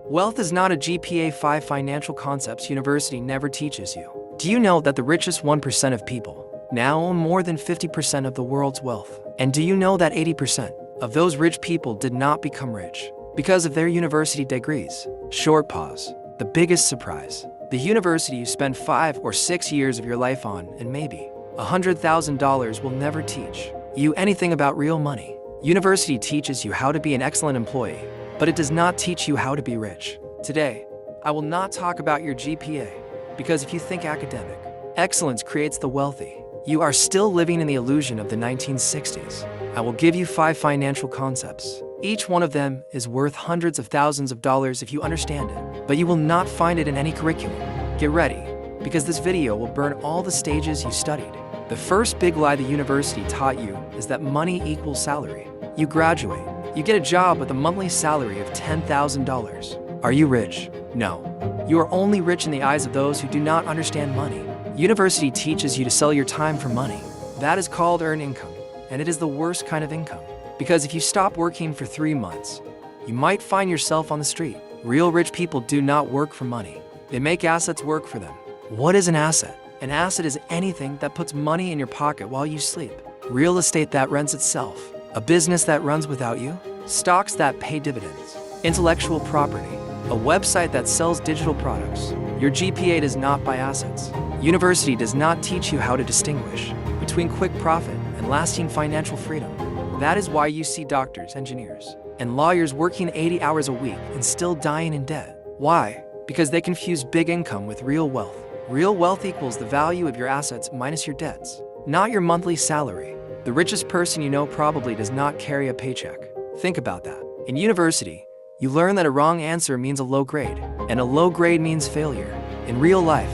Wealth is not a GPA 5 financial concepts university never teaches you. Do you know that the richest 1% of people now own more than 50% of the world's wealth? And do you know that 80% of those rich people did not become rich because of their university degrees? Short pause. The biggest surprise. The university you spend 5 or 6 years of your life on and maybe $100,000 will never teach you anything about real money. University teaches you how to be an excellent employee, but it does not teach you how to be rich. Today, I will not talk about your GPA, because if you think academic excellence creates the wealthy, you are still living in the illusion of the 1960s. I will give you 5 financial concepts. Each one of them is worth hundreds of thousands of dollars if you understand it, but you will not find it in any curriculum. Get ready, because this video will burn all the stages you studied. The first big lie the university taught you is that money equals salary. You graduate, you get a job with a monthly salary of $10,000. Are you rich? No. You are only rich in the eyes of those who do not understand money. University teaches you to sell your time for money. That is called earned income, and it is the worst kind of income. Because if you stop working for 3 months, you might find yourself on the street. Real rich people do not work for money. They make assets work for them. What is an asset? An asset is anything that puts money in your pocket while you sleep. Real estate that rents itself. A business that runs without you. Stocks that pay dividends. Intellectual property. A website that sells digital products. Your GPA does not buy assets. University does not teach you how to distinguish between quick profit and lasting financial freedom. That is why you see doctors, engineers, and lawyers working 80 hours a week and still dying in debt. Why? Because they confuse big income with real wealth. Real wealth equals the value of your assets minus your debts, not your monthly salary. The richest person you know probably does not carry a paycheck. Think about that. In university, you learn that a wrong answer means a low grade, and a low grade means failure. In real life,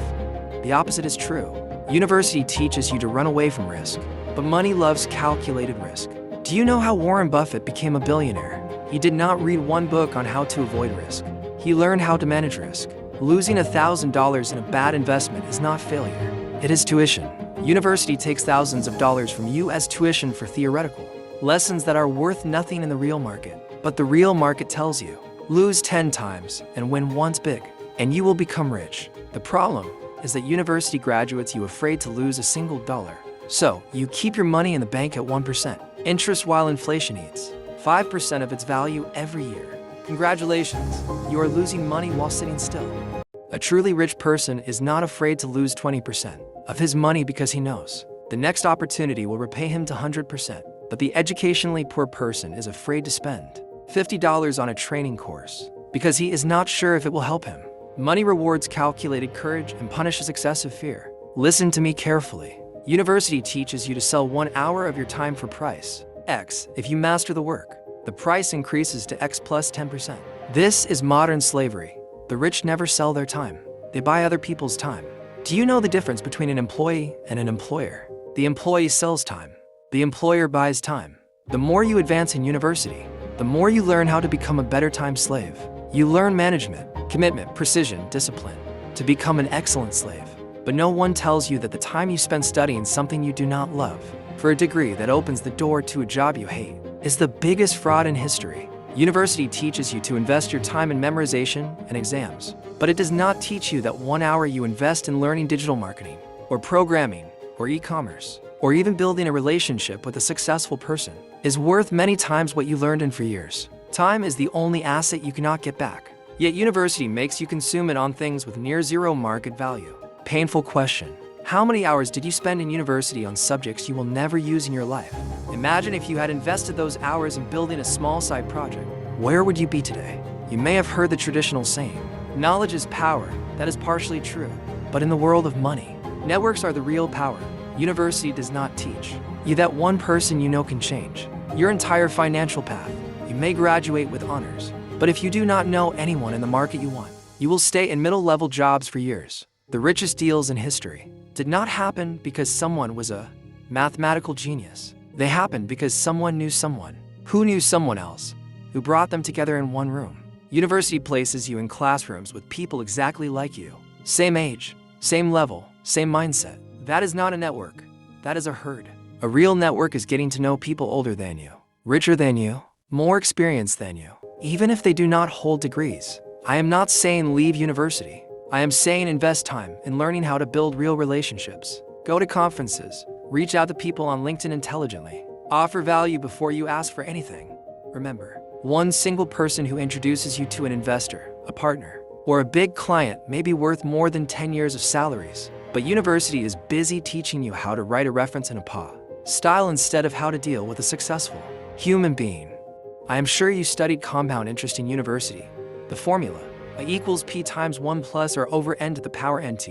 the opposite is true. University teaches you to run away from risk, but money loves calculated risk. Do you know how Warren Buffett became a billionaire? He did not read one book on how to avoid risk. He learned how to manage risk. Losing $1,000 in a bad investment is not failure. It is tuition. University takes thousands of dollars from you as tuition for theoretical lessons that are worth nothing in the real market. But the real market tells you, lose 10 times and win once big, and you will become rich. The problem is that university graduates you afraid to lose a single dollar. So, you keep your money in the bank at 1% interest while inflation eats 5% of its value every year. Congratulations, you are losing money while sitting still. A truly rich person is not afraid to lose 20% of his money because he knows the next opportunity will repay him to 100%. But the educationally poor person is afraid to spend $50 on a training course because he is not sure if it will help him. Money rewards calculated courage and punishes excessive fear. Listen to me carefully. University teaches you to sell 1 hour of your time for price X. If you master the work, the price increases to X plus 10%. This is modern slavery. The rich never sell their time. They buy other people's time. Do you know the difference between an employee and an employer? The employee sells time. The employer buys time. The more you advance in university, the more you learn how to become a better time slave. You learn management, commitment, precision, discipline, to become an excellent slave. But no one tells you that the time you spend studying something you do not love, for a degree that opens the door to a job you hate, is the biggest fraud in history. University teaches you to invest your time in memorization and exams, but it does not teach you that 1 hour you invest in learning digital marketing, or programming, or e-commerce, or even building a relationship with a successful person, is worth many times what you learned in for years. Time is the only asset you cannot get back. Yet university makes you consume it on things with near zero market value. Painful question. How many hours did you spend in university on subjects you will never use in your life? Imagine if you had invested those hours in building a small side project. Where would you be today? You may have heard the traditional saying, knowledge is power. That is partially true. But in the world of money, networks are the real power. University does not teach you that one person you know can change your entire financial path. You may graduate with honors, but if you do not know anyone in the market you want, you will stay in middle-level jobs for years. The richest deals in history did not happen because someone was a mathematical genius. They happened because someone knew someone who knew someone else, who brought them together in one room. University places you in classrooms with people exactly like you. Same age, same level, same mindset. That is not a network. That is a herd. A real network is getting to know people older than you, richer than you, more experienced than you, even if they do not hold degrees. I am not saying leave university. I am saying invest time in learning how to build real relationships. Go to conferences, reach out to people on LinkedIn intelligently, offer value before you ask for anything. Remember, one single person who introduces you to an investor, a partner, or a big client may be worth more than 10 years of salaries, but university is busy teaching you how to write a reference in a PA style instead of how to deal with a successful human being. I am sure you studied compound interest in university. The formula, A equals P times 1 plus or over n to the power nt.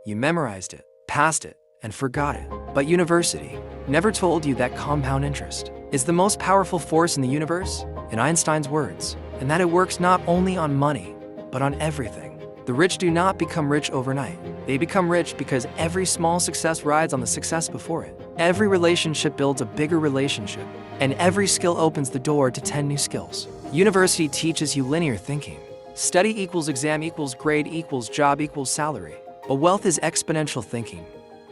You memorized it, passed it, and forgot it. But university never told you that compound interest is the most powerful force in the universe, in Einstein's words, and that it works not only on money, but on everything. The rich do not become rich overnight. They become rich because every small success rides on the success before it. Every relationship builds a bigger relationship, and every skill opens the door to 10 new skills. University teaches you linear thinking. Study equals exam equals grade equals job equals salary. But wealth is exponential thinking.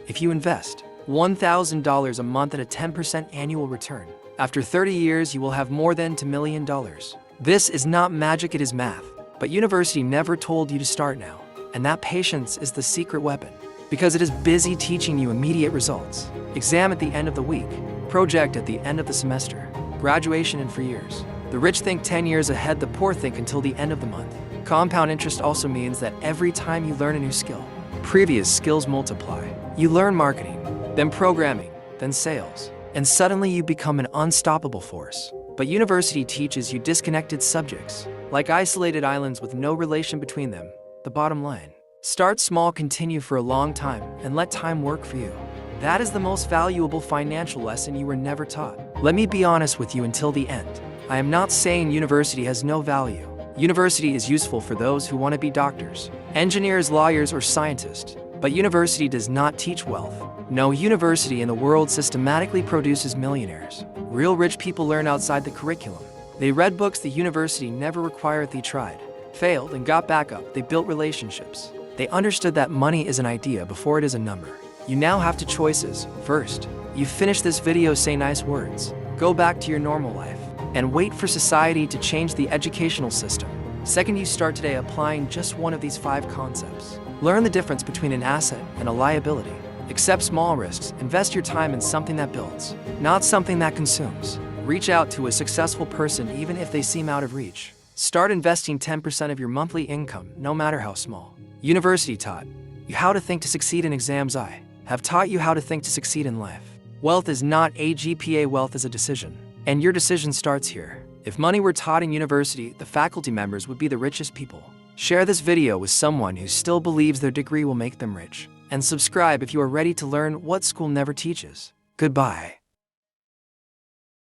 If you invest $1,000 a month at a 10% annual return, after 30 years you will have more than $2 million. This is not magic, it is math. But university never told you to start now. And that patience is the secret weapon, because it is busy teaching you immediate results. Exam at the end of the week, project at the end of the semester, graduation in 4 years. The rich think 10 years ahead, the poor think until the end of the month. Compound interest also means that every time you learn a new skill, previous skills multiply. You learn marketing, then programming, then sales, and suddenly you become an unstoppable force. But university teaches you disconnected subjects, like isolated islands with no relation between them. The bottom line: start small, continue for a long time, and let time work for you. That is the most valuable financial lesson you were never taught. Let me be honest with you until the end. I am not saying university has no value. University is useful for those who want to be doctors, engineers, lawyers, or scientists. But university does not teach wealth. No university in the world systematically produces millionaires. Real rich people learn outside the curriculum. They read books the university never required. They tried, failed, and got back up. They built relationships. They understood that money is an idea before it is a number. You now have two choices. First, you finish this video, say nice words, go back to your normal life, and wait for society to change the educational system. Second, you start today applying just one of these 5 concepts. Learn the difference between an asset and a liability. Accept small risks. Invest your time in something that builds, not something that consumes. Reach out to a successful person even if they seem out of reach. Start investing 10% of your monthly income, no matter how small. University taught you how to think to succeed in exams. I have taught you how to think to succeed in life. Wealth is not a GPA, wealth is a decision. And your decision starts here. If money were taught in university, the faculty members would be the richest people. Share this video with someone who still believes their degree will make them rich. And subscribe if you are ready to learn what school never teaches. Goodbye.